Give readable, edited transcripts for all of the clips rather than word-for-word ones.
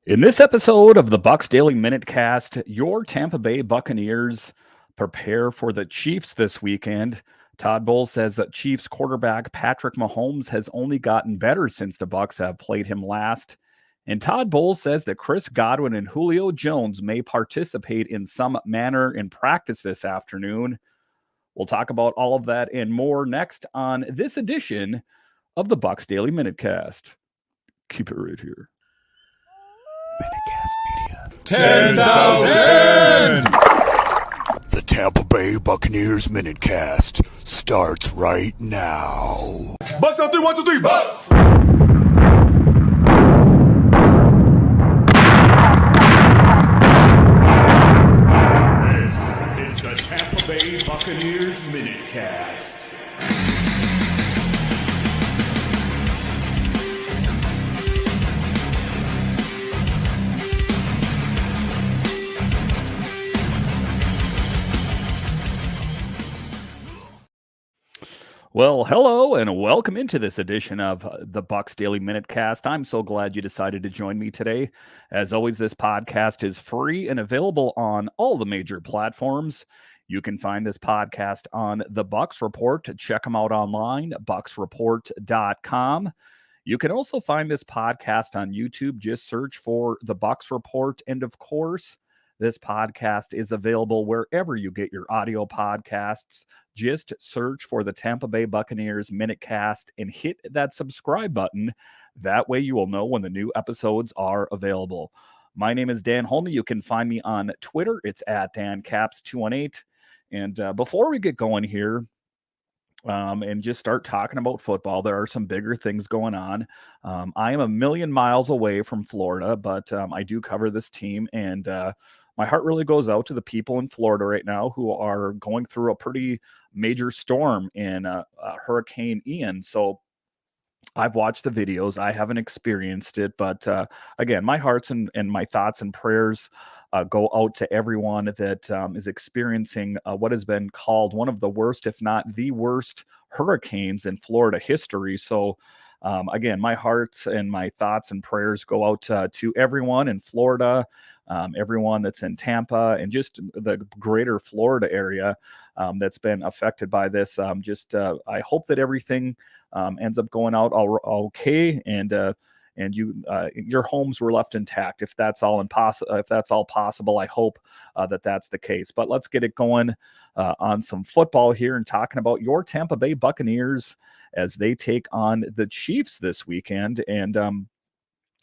In this episode of the Bucs Daily MinuteCast, your Tampa Bay Buccaneers prepare for the Chiefs this weekend. Todd Bowles says that Chiefs quarterback Patrick Mahomes has only gotten better since the Bucs have played him last. And Todd Bowles says that Chris Godwin and Julio Jones may participate in some manner in practice this afternoon. We'll talk about all of that and more next on this edition of the Bucs Daily MinuteCast. Keep it right here. MinuteCast Media. 10,000! The Tampa Bay Buccaneers MinuteCast starts right now. Bucs on 3, 1, 2, 3, Bucs! This is the Tampa Bay Buccaneers MinuteCast. Well, hello and welcome into this edition of the Bucs Daily MinuteCast. I'm so glad you decided to join me today. As always, this podcast is free and available on all the major platforms. You can find this podcast on the Bucs Report. Check them out online, bucsreport.com. You can also find this podcast on YouTube. Just search for the Bucs Report. And of course, this podcast is available wherever you get your audio podcasts. Just search for the Tampa Bay Buccaneers MinuteCast and hit that subscribe button. That way you will know when the new episodes are available. My name is Dan Holney. You can find me on Twitter. It's at DanCaps218. And before we get going here, and just start talking about football, there are some bigger things going on. I am a million miles away from Florida, but I do cover this team, and my heart really goes out to the people in Florida right now who are going through a pretty major storm in Hurricane Ian. So I've watched the videos. I haven't experienced it, but again, my hearts and my thoughts and prayers go out to everyone that is experiencing what has been called one of the worst, if not the worst, hurricanes in Florida history. So again, my hearts and my thoughts and prayers go out to everyone in Florida, everyone that's in Tampa, and just the greater Florida area that's been affected by this. I hope that everything ends up going out okay, and your homes were left intact. If that's all possible, I hope that that's the case. But let's get it going on some football here and talking about your Tampa Bay Buccaneers as they take on the Chiefs this weekend. And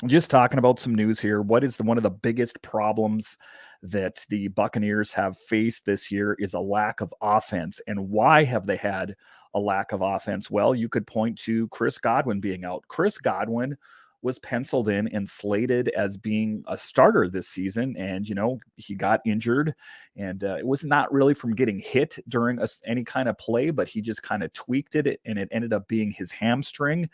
just talking about some news here. What is one of the biggest problems that the Buccaneers have faced this year is a lack of offense. And why have they had a lack of offense? Well, you could point to Chris Godwin being out. Chris Godwin was penciled in and slated as being a starter this season. And, he got injured, and it was not really from getting hit during any kind of play, but he just kind of tweaked it, and it ended up being his hamstring,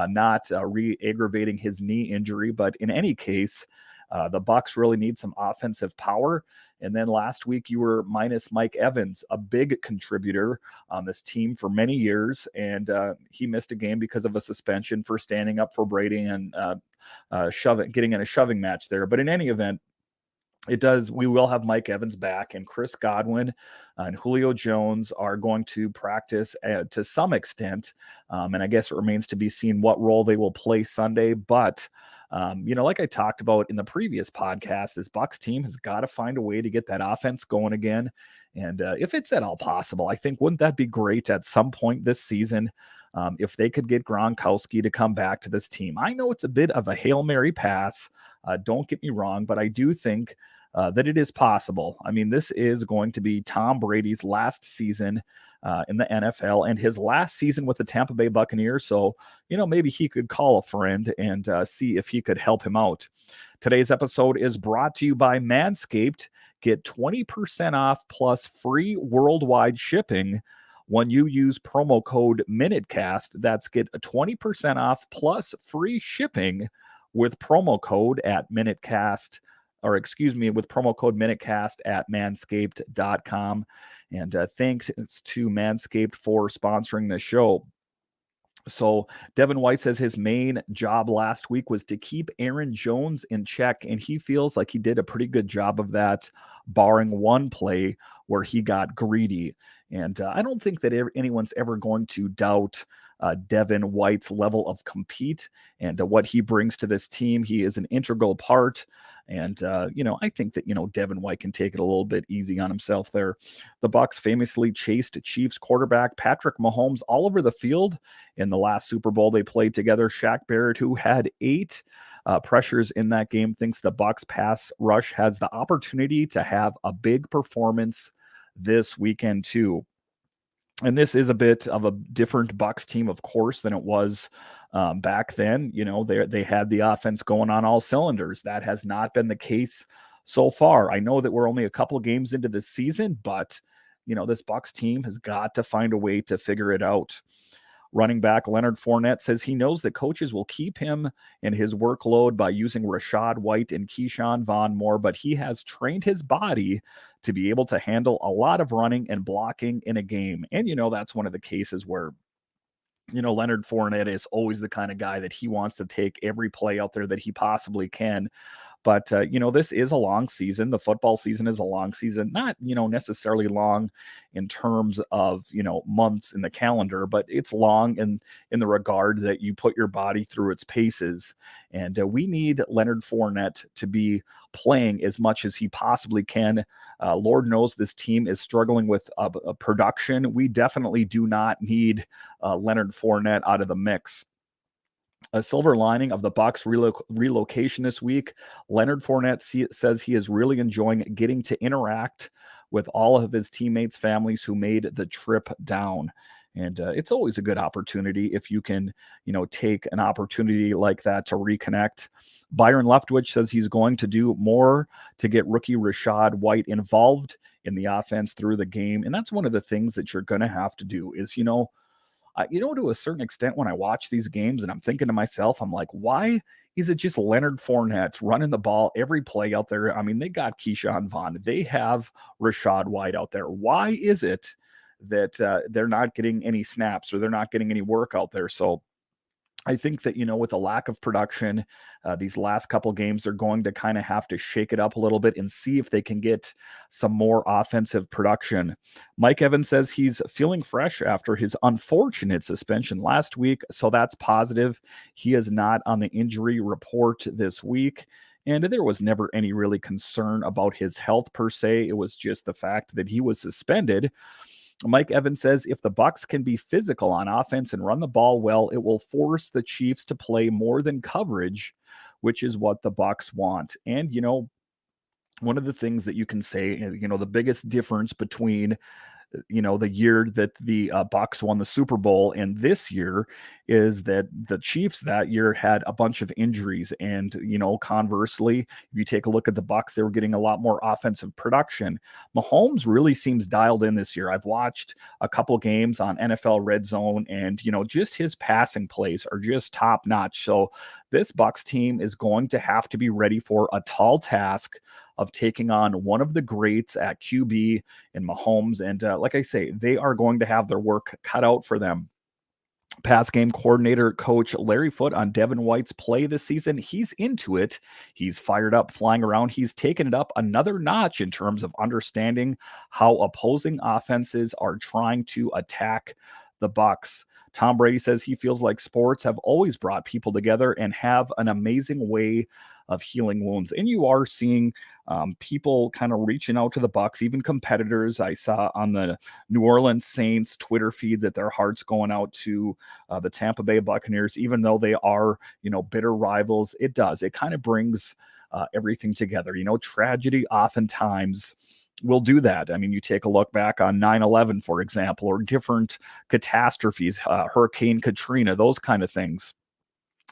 not re-aggravating his knee injury. But in any case, the Bucs really need some offensive power. And then last week you were minus Mike Evans, a big contributor on this team for many years. And he missed a game because of a suspension for standing up for Brady and getting in a shoving match there. But in any event, we will have Mike Evans back, and Chris Godwin and Julio Jones are going to practice to some extent. And I guess it remains to be seen what role they will play Sunday. But like I talked about in the previous podcast, this Bucs team has got to find a way to get that offense going again. And if it's at all possible, I think, wouldn't that be great at some point this season if they could get Gronkowski to come back to this team? I know it's a bit of a Hail Mary pass. Don't get me wrong, but I do think that it is possible. I mean, this is going to be Tom Brady's last season in the NFL and his last season with the Tampa Bay Buccaneers. So, maybe he could call a friend and see if he could help him out. Today's episode is brought to you by Manscaped. Get 20% off plus free worldwide shipping when you use promo code MinuteCast. That's get 20% off plus free shipping with promo code at MinuteCast. With promo code MinuteCast at manscaped.com. And thanks to Manscaped for sponsoring the show. So Devin White says his main job last week was to keep Aaron Jones in check, and he feels like he did a pretty good job of that, barring one play where he got greedy. And I don't think that anyone's ever going to doubt Devin White's level of compete and what he brings to this team. He is an integral part. And, I think that, Devin White can take it a little bit easy on himself there. The Bucs famously chased Chiefs quarterback Patrick Mahomes all over the field in the last Super Bowl they played together. Shaq Barrett, who had 8 pressures in that game, thinks the Bucs pass rush has the opportunity to have a big performance this weekend too. And this is a bit of a different Bucs team, of course, than it was back then. They had the offense going on all cylinders. That has not been the case so far. I know that we're only a couple games into the season, but this Bucs team has got to find a way to figure it out. Running back Leonard Fournette says he knows that coaches will keep him in his workload by using Rachaad White and Keyshawn Vaughn more, but he has trained his body to be able to handle a lot of running and blocking in a game. And, that's one of the cases where, Leonard Fournette is always the kind of guy that he wants to take every play out there that he possibly can. But, this is a long season. The football season is a long season, not, necessarily long in terms of, months in the calendar, but it's long in the regard that you put your body through its paces. And we need Leonard Fournette to be playing as much as he possibly can. Lord knows this team is struggling with production. We definitely do not need Leonard Fournette out of the mix. A silver lining of the Bucs relocation this week, Leonard Fournette says he is really enjoying getting to interact with all of his teammates' families who made the trip down. And it's always a good opportunity if you can, take an opportunity like that to reconnect. Byron Leftwich says he's going to do more to get rookie Rachaad White involved in the offense through the game. And that's one of the things that you're going to have to do is, to a certain extent, when I watch these games and I'm thinking to myself, I'm like, why is it just Leonard Fournette running the ball every play out there? I mean, they got Keyshawn Vaughn. They have Rachaad White out there. Why is it that they're not getting any snaps or they're not getting any work out there? So I think that, with a lack of production, these last couple games are going to kind of have to shake it up a little bit and see if they can get some more offensive production. Mike Evans says he's feeling fresh after his unfortunate suspension last week, so that's positive. He is not on the injury report this week. And there was never any really concern about his health per se. It was just the fact that he was suspended. Mike Evans says if the Bucs can be physical on offense and run the ball well, it will force the Chiefs to play more than coverage, which is what the Bucs want. And, one of the things that you can say, the biggest difference between the year that the Bucs won the Super Bowl and this year is that the Chiefs that year had a bunch of injuries. And, conversely, if you take a look at the Bucs, they were getting a lot more offensive production. Mahomes really seems dialed in this year. I've watched a couple games on NFL Red Zone and, just his passing plays are just top notch. So this Bucs team is going to have to be ready for a tall task of taking on one of the greats at QB in Mahomes. And like I say, they are going to have their work cut out for them. Pass game coordinator coach Larry Foote on Devin White's play this season. He's into it. He's fired up, flying around. He's taken it up another notch in terms of understanding how opposing offenses are trying to attack the Bucs. Tom Brady says he feels like sports have always brought people together and have an amazing way of healing wounds. And you are seeing people kind of reaching out to the Bucs, even competitors. I saw on the New Orleans Saints Twitter feed that their heart's going out to the Tampa Bay Buccaneers, even though they are, bitter rivals. It kind of brings everything together. Tragedy oftentimes will do that. I mean, you take a look back on 9/11, for example, or different catastrophes, Hurricane Katrina, those kind of things.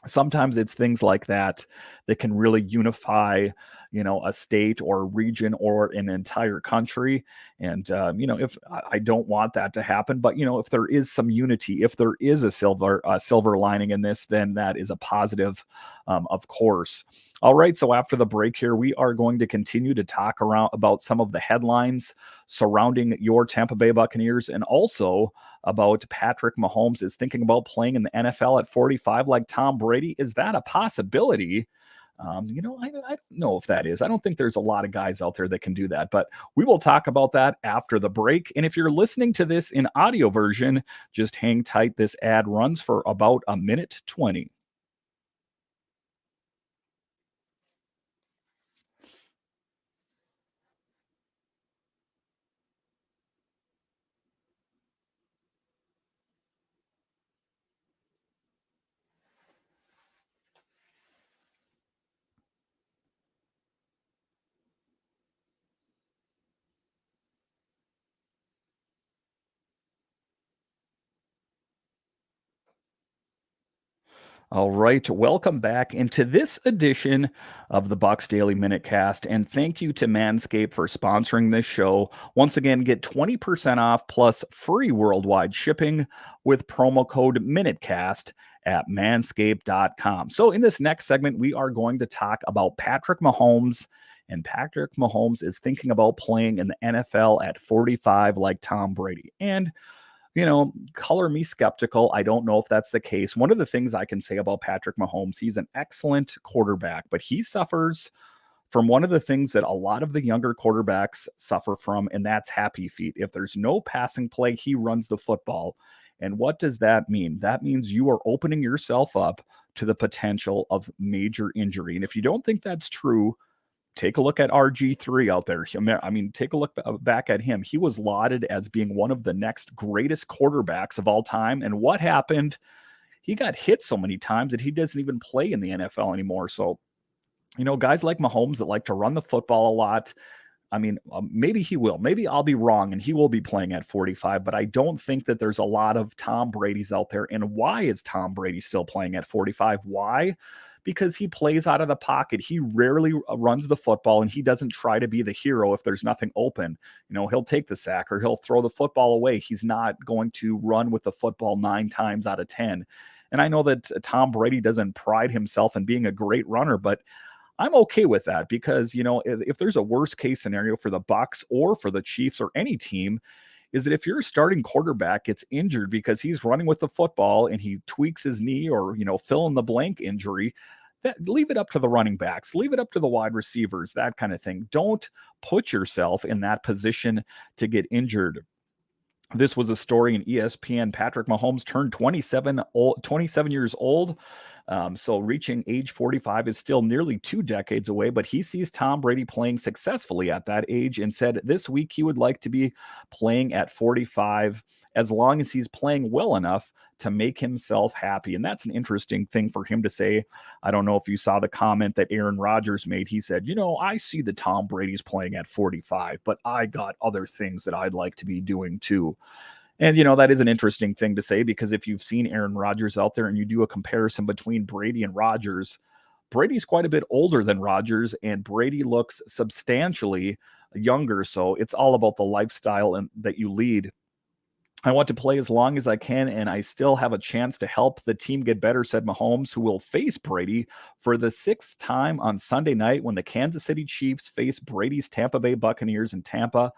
Sometimes it's things like that that can really unify, a state or region or an entire country. And, if I don't want that to happen, but, if there is some unity, if there is a silver lining in this, then that is a positive, of course. All right. So after the break here, we are going to continue to talk around about some of the headlines surrounding your Tampa Bay Buccaneers, and also about Patrick Mahomes is thinking about playing in the NFL at 45 like Tom Brady. Is that a possibility? I don't know if that is. I don't think there's a lot of guys out there that can do that, but we will talk about that after the break. And if you're listening to this in audio version, just hang tight. This ad runs for about a minute 20. All right, welcome back into this edition of the Bucs Daily Minute Cast, and thank you to Manscaped for sponsoring this show. Once again, get 20% off plus free worldwide shipping with promo code MinuteCast at manscaped.com. So in this next segment, we are going to talk about Patrick Mahomes, and Patrick Mahomes is thinking about playing in the NFL at 45 like Tom Brady. And color me skeptical. I don't know if that's the case. One of the things I can say about Patrick Mahomes, he's an excellent quarterback, but he suffers from one of the things that a lot of the younger quarterbacks suffer from, and that's happy feet. If there's no passing play, he runs the football. And what does that mean? That means you are opening yourself up to the potential of major injury. And if you don't think that's true, take a look at RG3 out there. I mean, take a look back at him. He was lauded as being one of the next greatest quarterbacks of all time. And what happened? He got hit so many times that he doesn't even play in the NFL anymore. So, guys like Mahomes that like to run the football a lot, I mean, maybe he will. Maybe I'll be wrong and he will be playing at 45, but I don't think that there's a lot of Tom Brady's out there. And why is Tom Brady still playing at 45? Why? Because he plays out of the pocket. He rarely runs the football, and he doesn't try to be the hero if there's nothing open. He'll take the sack or he'll throw the football away. He's not going to run with the football 9 times out of 10. And I know that Tom Brady doesn't pride himself in being a great runner, but I'm okay with that because, if there's a worst case scenario for the Bucs or for the Chiefs or any team, is that if your starting quarterback gets injured because he's running with the football and he tweaks his knee or, fill in the blank injury, leave it up to the running backs, leave it up to the wide receivers, that kind of thing. Don't put yourself in that position to get injured. This was a story in ESPN. Patrick Mahomes turned 27 years old. So reaching age 45 is still nearly 2 decades away, but he sees Tom Brady playing successfully at that age and said this week he would like to be playing at 45 as long as he's playing well enough to make himself happy. And that's an interesting thing for him to say. I don't know if you saw the comment that Aaron Rodgers made. He said, I see the Tom Brady's playing at 45, but I got other things that I'd like to be doing too. And, that is an interesting thing to say because if you've seen Aaron Rodgers out there and you do a comparison between Brady and Rodgers, Brady's quite a bit older than Rodgers and Brady looks substantially younger. So it's all about the lifestyle that you lead. I want to play as long as I can, and I still have a chance to help the team get better, said Mahomes, who will face Brady for the 6th time on Sunday night when the Kansas City Chiefs face Brady's Tampa Bay Buccaneers in Tampa.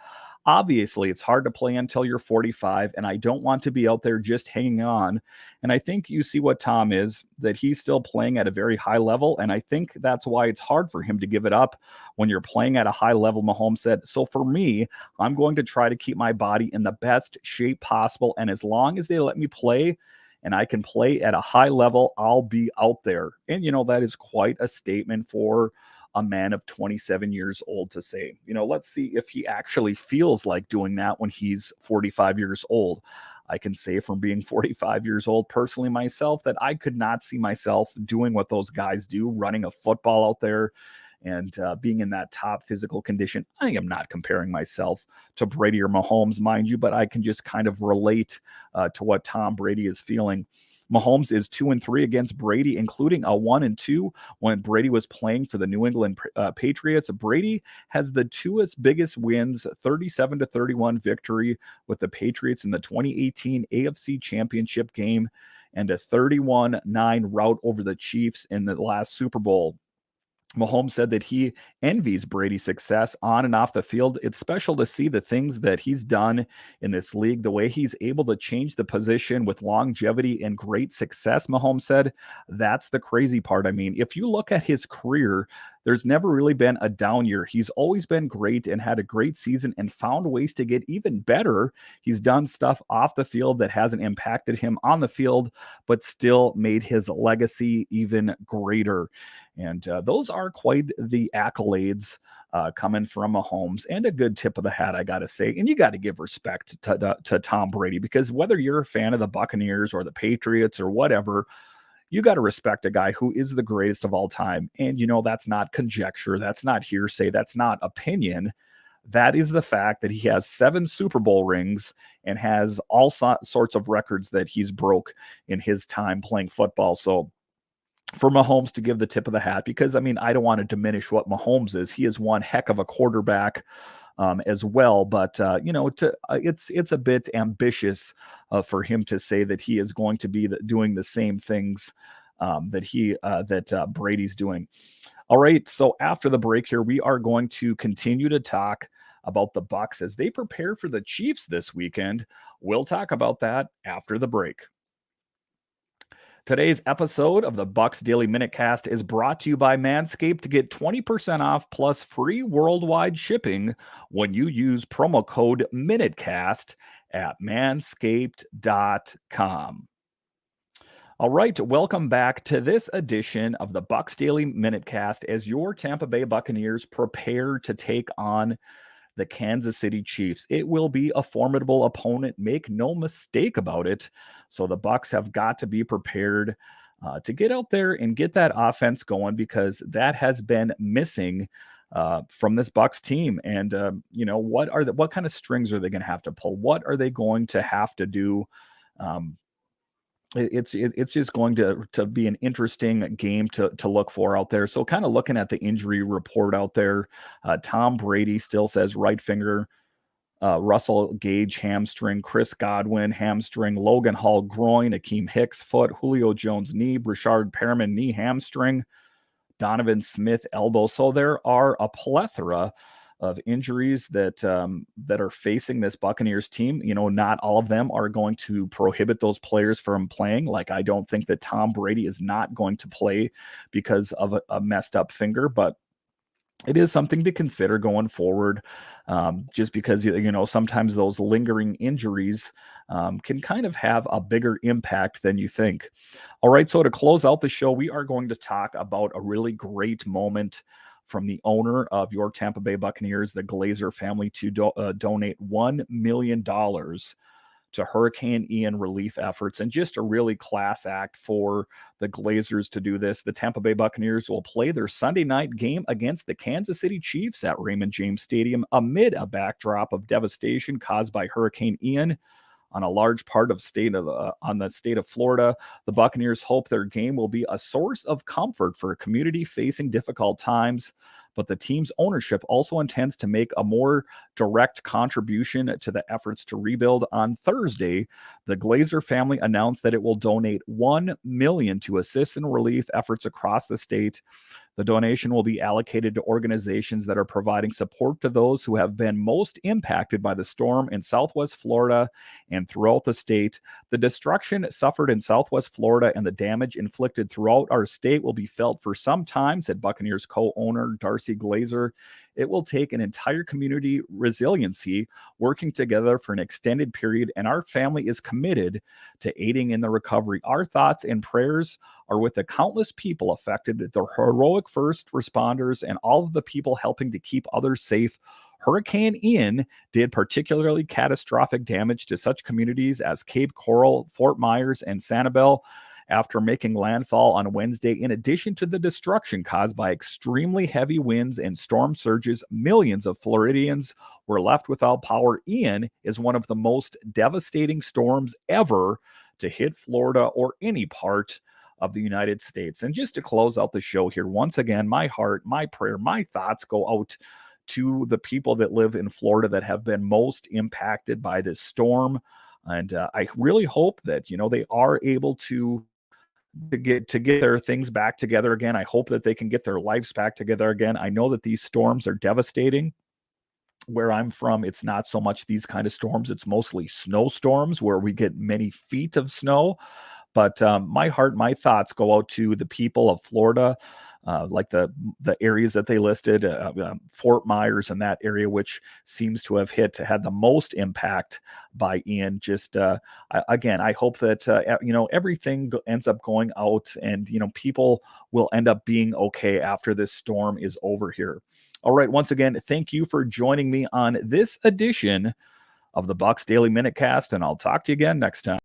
Obviously, it's hard to play until you're 45, and I don't want to be out there just hanging on. And I think you see what Tom is, that he's still playing at a very high level, and I think that's why it's hard for him to give it up when you're playing at a high level, Mahomes said. So for me, I'm going to try to keep my body in the best shape possible, and as long as they let me play and I can play at a high level, I'll be out there. And, that is quite a statement for a man of 27 years old to say. Let's see if he actually feels like doing that when he's 45 years old. I can say from being 45 years old personally myself that I could not see myself doing what those guys do, running a football out there and being in that top physical condition. I am not comparing myself to Brady or Mahomes, mind you, but I can just kind of relate to what Tom Brady is feeling. Mahomes is 2-3 against Brady, including a 1-2 when Brady was playing for the New England Patriots. Brady has the two biggest wins, 37-31 victory with the Patriots in the 2018 AFC Championship game and a 31-9 rout over the Chiefs in the last Super Bowl. Mahomes said that he envies Brady's success on and off the field. It's special to see the things that he's done in this league, the way he's able to change the position with longevity and great success, Mahomes said. That's the crazy part. I mean, if you look at his career, there's never really been a down year. He's always been great and had a great season and found ways to get even better. He's done stuff off the field that hasn't impacted him on the field, but still made his legacy even greater. And those are quite the accolades coming from Mahomes, and a good tip of the hat, I got to say. And you got to give respect to Tom Brady, because whether you're a fan of the Buccaneers or the Patriots or whatever, you got to respect a guy who is the greatest of all time. And, that's not conjecture. That's not hearsay. That's not opinion. That is the fact that he has 7 Super Bowl rings and has all sorts of records that he's broke in his time playing football. So for Mahomes to give the tip of the hat, because, I don't want to diminish what Mahomes is. He is one heck of a quarterback as well. But, it's a bit ambitious for him to say that he is going to be doing the same things that Brady's doing. All right. So after the break here, we are going to continue to talk about the Bucs as they prepare for the Chiefs this weekend. We'll talk about that after the break. Today's episode of the Bucs Daily MinuteCast is brought to you by Manscaped. To get 20% off plus free worldwide shipping when you use promo code MinuteCast at manscaped.com. All right, welcome back to this edition of the Bucs Daily MinuteCast as your Tampa Bay Buccaneers prepare to take on the Kansas City Chiefs. It will be a formidable opponent, make no mistake about it. So the Bucs have got to be prepared to get out there and get that offense going, because that has been missing from this Bucs team. And what kind of strings are they going to have to pull? What are they going to have to do? It's just going to be an interesting game to look for out there. So kind of looking at the injury report out there, Tom Brady still says right finger, Russell Gage hamstring, Chris Godwin hamstring, Logan Hall groin, Akeem Hicks foot, Julio Jones knee, Brashard Perriman knee hamstring, Donovan Smith elbow. So there are a plethora of injuries that are facing this Buccaneers team. Not all of them are going to prohibit those players from playing. Like, I don't think that Tom Brady is not going to play because of a messed up finger, but it is something to consider going forward, just because, sometimes those lingering injuries can kind of have a bigger impact than you think. All right, so to close out the show, we are going to talk about a really great moment from the owner of your Tampa Bay Buccaneers, the Glazer family, to donate $1 million to Hurricane Ian relief efforts, and just a really class act for the Glazers to do this. The Tampa Bay Buccaneers will play their Sunday night game against the Kansas City Chiefs at Raymond James Stadium amid a backdrop of devastation caused by Hurricane Ian on a large part of the state of Florida. The Buccaneers hope their game will be a source of comfort for a community facing difficult times, but the team's ownership also intends to make a more direct contribution to the efforts to rebuild. On Thursday, the Glazer family announced that it will donate $1 million to assist in relief efforts across the state. The donation will be allocated to organizations that are providing support to those who have been most impacted by the storm in Southwest Florida and throughout the state. The destruction suffered in Southwest Florida and the damage inflicted throughout our state will be felt for some time, said Buccaneers co-owner Darcy Glazer. It will take an entire community resiliency working together for an extended period, and our family is committed to aiding in the recovery. Our thoughts and prayers are with the countless people affected, the heroic first responders, and all of the people helping to keep others safe. Hurricane Ian did particularly catastrophic damage to such communities as Cape Coral, Fort Myers, and Sanibel. after making landfall on Wednesday. In addition to the destruction caused by extremely heavy winds and storm surges, millions of Floridians were left without power. Ian is one of the most devastating storms ever to hit Florida or any part of the United States. And just to close out the show here, once again, my heart, my prayer, my thoughts go out to the people that live in Florida that have been most impacted by this storm. And I really hope that, they are able to get their things back together again. I hope that they can get their lives back together again. I know that these storms are devastating. Where I'm from, it's not so much these kind of storms. It's mostly snowstorms where we get many feet of snow. But my heart, my thoughts go out to the people of Florida, like the areas that they listed, Fort Myers and that area, which seems to have had the most impact by Ian. Just again, I hope that everything ends up going out, and people will end up being okay after this storm is over here. All right, once again, thank you for joining me on this edition of the Bucs Daily Minute Cast, and I'll talk to you again next time.